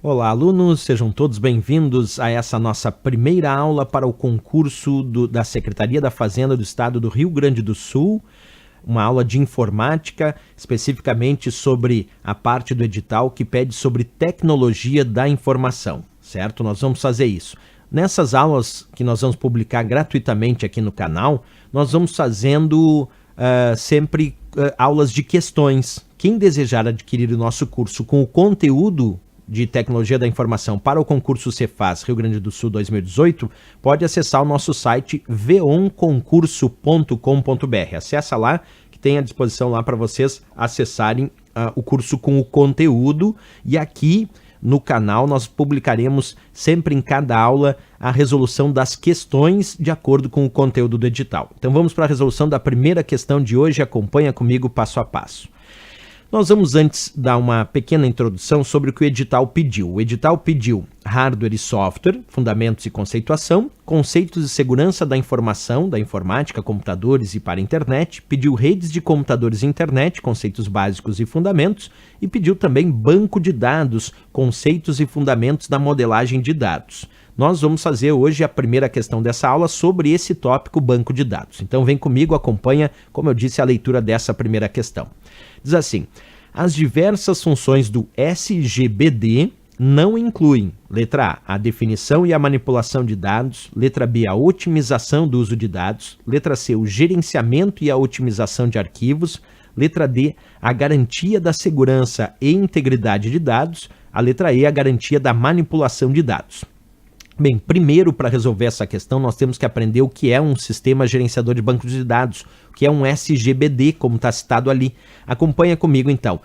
Olá, alunos, sejam todos bem-vindos a essa nossa primeira aula para o concurso da Secretaria da Fazenda do Estado do Rio Grande do Sul, uma aula de informática, especificamente sobre a parte do edital que pede sobre tecnologia da informação, certo? Nós vamos fazer isso. Nessas aulas que nós vamos publicar gratuitamente aqui no canal, nós vamos fazendo sempre aulas de questões. Quem desejar adquirir o nosso curso com o conteúdo de Tecnologia da Informação para o concurso Cefaz Rio Grande do Sul 2018, pode acessar o nosso site veonconcurso.com.br. Acessa lá, que tem à disposição lá para vocês acessarem o curso com o conteúdo. E aqui no canal nós publicaremos sempre em cada aula a resolução das questões de acordo com o conteúdo do edital. Então vamos para a resolução da primeira questão de hoje. Acompanha comigo passo a passo. Nós vamos antes dar uma pequena introdução sobre o que o edital pediu. O edital pediu hardware e software, fundamentos e conceituação, conceitos de segurança da informação, da informática, computadores e para a internet, pediu redes de computadores e internet, conceitos básicos e fundamentos, e pediu também banco de dados, conceitos e fundamentos da modelagem de dados. Nós vamos fazer hoje a primeira questão dessa aula sobre esse tópico, banco de dados. Então vem comigo, acompanha, como eu disse, a leitura dessa primeira questão. Diz assim: as diversas funções do SGBD não incluem, letra A, a definição e a manipulação de dados, letra B, a otimização do uso de dados, letra C, o gerenciamento e a otimização de arquivos, letra D, a garantia da segurança e integridade de dados, a letra E, a garantia da manipulação de dados. Bem, primeiro, para resolver essa questão, nós temos que aprender o que é um sistema gerenciador de bancos de dados, o que é um SGBD, como está citado ali. Acompanha comigo, então.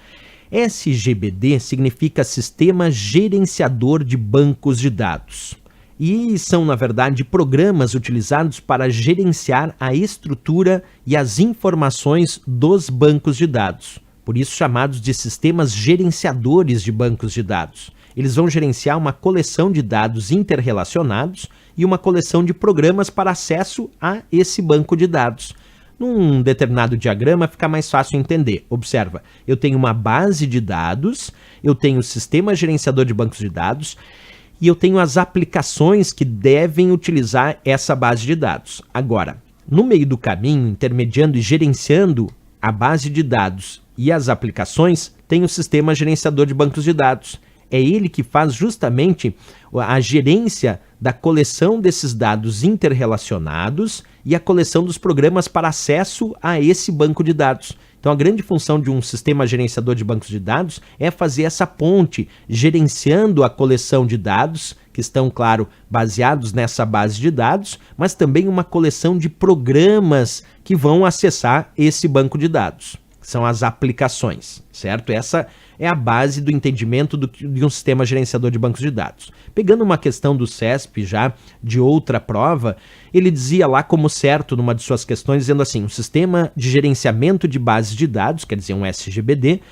SGBD significa Sistema Gerenciador de Bancos de Dados. E são, na verdade, programas utilizados para gerenciar a estrutura e as informações dos bancos de dados. Por isso, chamados de sistemas gerenciadores de bancos de dados. Eles vão gerenciar uma coleção de dados interrelacionados e uma coleção de programas para acesso a esse banco de dados. Num determinado diagrama fica mais fácil entender. Observa, eu tenho uma base de dados, eu tenho o sistema gerenciador de bancos de dados e eu tenho as aplicações que devem utilizar essa base de dados. Agora, no meio do caminho, intermediando e gerenciando a base de dados e as aplicações, tem o sistema gerenciador de bancos de dados. É ele que faz justamente a gerência da coleção desses dados interrelacionados e a coleção dos programas para acesso a esse banco de dados. Então, a grande função de um sistema gerenciador de bancos de dados é fazer essa ponte, gerenciando a coleção de dados, que estão, claro, baseados nessa base de dados, mas também uma coleção de programas que vão acessar esse banco de dados. São as aplicações, certo? Essa é a base do entendimento de um sistema gerenciador de bancos de dados. Pegando uma questão do CESP já de outra prova, ele dizia lá como certo numa de suas questões, dizendo assim: um sistema de gerenciamento de bases de dados, quer dizer um SGBD,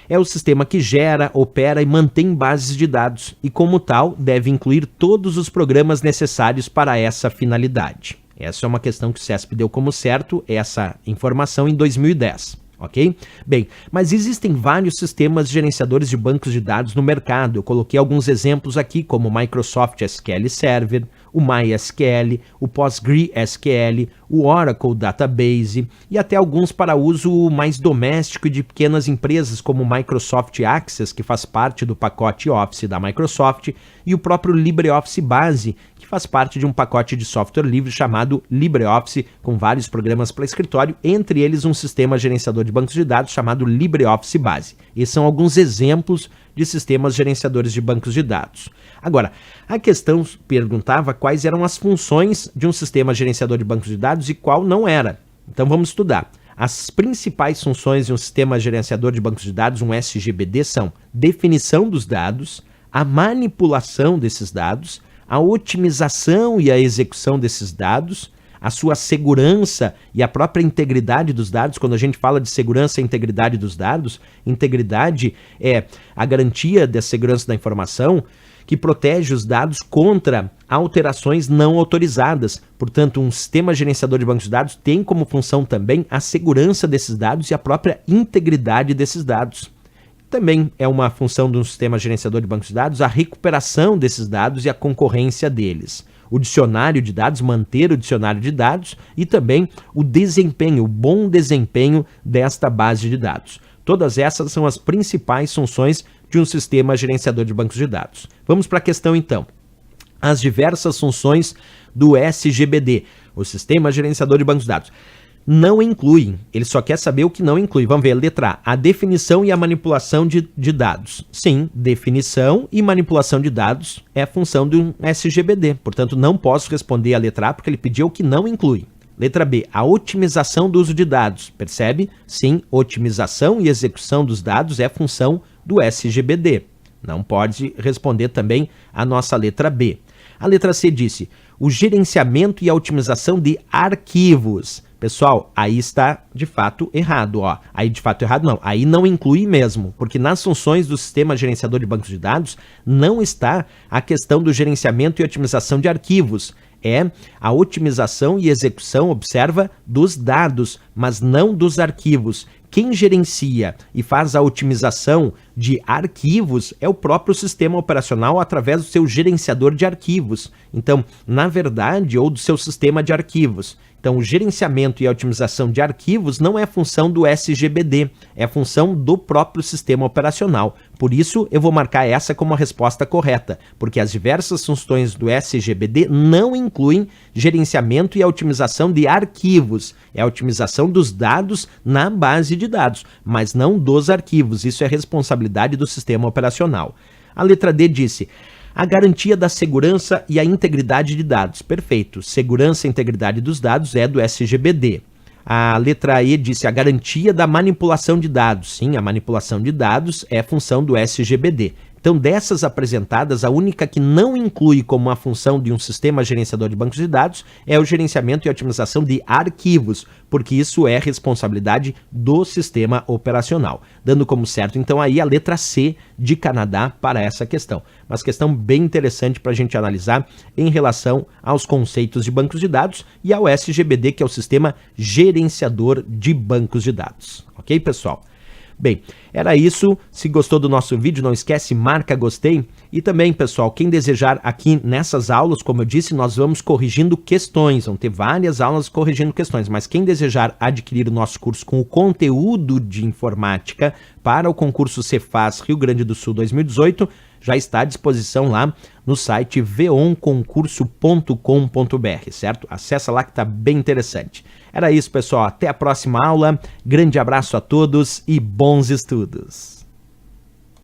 é o sistema que gera, opera e mantém bases de dados e, como tal, deve incluir todos os programas necessários para essa finalidade. Essa é uma questão que o CESP deu como certo, essa informação em 2010. Ok? Bem, mas existem vários sistemas gerenciadores de bancos de dados no mercado. Eu coloquei alguns exemplos aqui, como o Microsoft SQL Server, o MySQL, o PostgreSQL, o Oracle Database e até alguns para uso mais doméstico e de pequenas empresas, como o Microsoft Access, que faz parte do pacote Office da Microsoft, e o próprio LibreOffice Base, que faz parte de um pacote de software livre chamado LibreOffice, com vários programas para escritório, entre eles um sistema gerenciador de bancos de dados chamado LibreOffice Base. Esses são alguns exemplos de sistemas gerenciadores de bancos de dados. Agora, a questão perguntava quais eram as funções de um sistema gerenciador de bancos de dados e qual não era. Então vamos estudar. As principais funções de um sistema gerenciador de bancos de dados, um SGBD, são definição dos dados, a manipulação desses dados, a otimização e a execução desses dados, a sua segurança e a própria integridade dos dados. Quando a gente fala de segurança e integridade dos dados, integridade é a garantia da segurança da informação que protege os dados contra alterações não autorizadas. Portanto, um sistema gerenciador de bancos de dados tem como função também a segurança desses dados e a própria integridade desses dados. também é uma função de um sistema gerenciador de bancos de dados, a recuperação desses dados e a concorrência deles. O dicionário de dados, manter o dicionário de dados e também o desempenho, o bom desempenho desta base de dados. Todas essas são as principais funções de um sistema gerenciador de bancos de dados. Vamos para a questão então. As diversas funções do SGBD, o Sistema Gerenciador de Bancos de Dados, não incluem, ele só quer saber o que não inclui. Vamos ver, letra A, a definição e a manipulação de dados. Sim, definição e manipulação de dados é a função de um SGBD, portanto não posso responder a letra A porque ele pediu o que não inclui. Letra B, a otimização do uso de dados, percebe? Sim, otimização e execução dos dados é função do SGBD. Não pode responder também a nossa letra B. A letra C disse, o gerenciamento e a otimização de arquivos. Pessoal, aí está de fato errado, ó. Aí de fato errado não, aí não inclui mesmo, porque nas funções do sistema gerenciador de bancos de dados não está a questão do gerenciamento e otimização de arquivos. É a otimização e execução, observa, dos dados, mas não dos arquivos. Quem gerencia e faz a otimização de arquivos é o próprio sistema operacional através do seu gerenciador de arquivos. Então, na verdade, ou do seu sistema de arquivos. Então, o gerenciamento e a otimização de arquivos não é função do SGBD, é função do próprio sistema operacional. Por isso, eu vou marcar essa como a resposta correta, porque as diversas funções do SGBD não incluem gerenciamento e a otimização de arquivos. É a otimização dos dados na base de dados, mas não dos arquivos. Isso é responsabilidade do sistema operacional. A letra D disse, a garantia da segurança e a integridade de dados. Perfeito. Segurança e integridade dos dados é do SGBD. A letra E disse a garantia da manipulação de dados. Sim, a manipulação de dados é função do SGBD. Então, dessas apresentadas, a única que não inclui como uma função de um sistema gerenciador de bancos de dados é o gerenciamento e otimização de arquivos, porque isso é responsabilidade do sistema operacional. Dando como certo, então, aí a letra C de Canadá para essa questão. Mas questão bem interessante para a gente analisar em relação aos conceitos de bancos de dados e ao SGBD, que é o Sistema Gerenciador de Bancos de Dados. Ok, pessoal? Bem, era isso. Se gostou do nosso vídeo, não esquece, marca gostei. E também, pessoal, quem desejar aqui nessas aulas, como eu disse, nós vamos corrigindo questões. Vão ter várias aulas corrigindo questões. Mas quem desejar adquirir o nosso curso com o conteúdo de informática para o concurso Cefaz Rio Grande do Sul 2018, já está à disposição lá no site veonconcurso.com.br, certo? Acessa lá que está bem interessante. Era isso, pessoal. Até a próxima aula. Grande abraço a todos e bons estudos.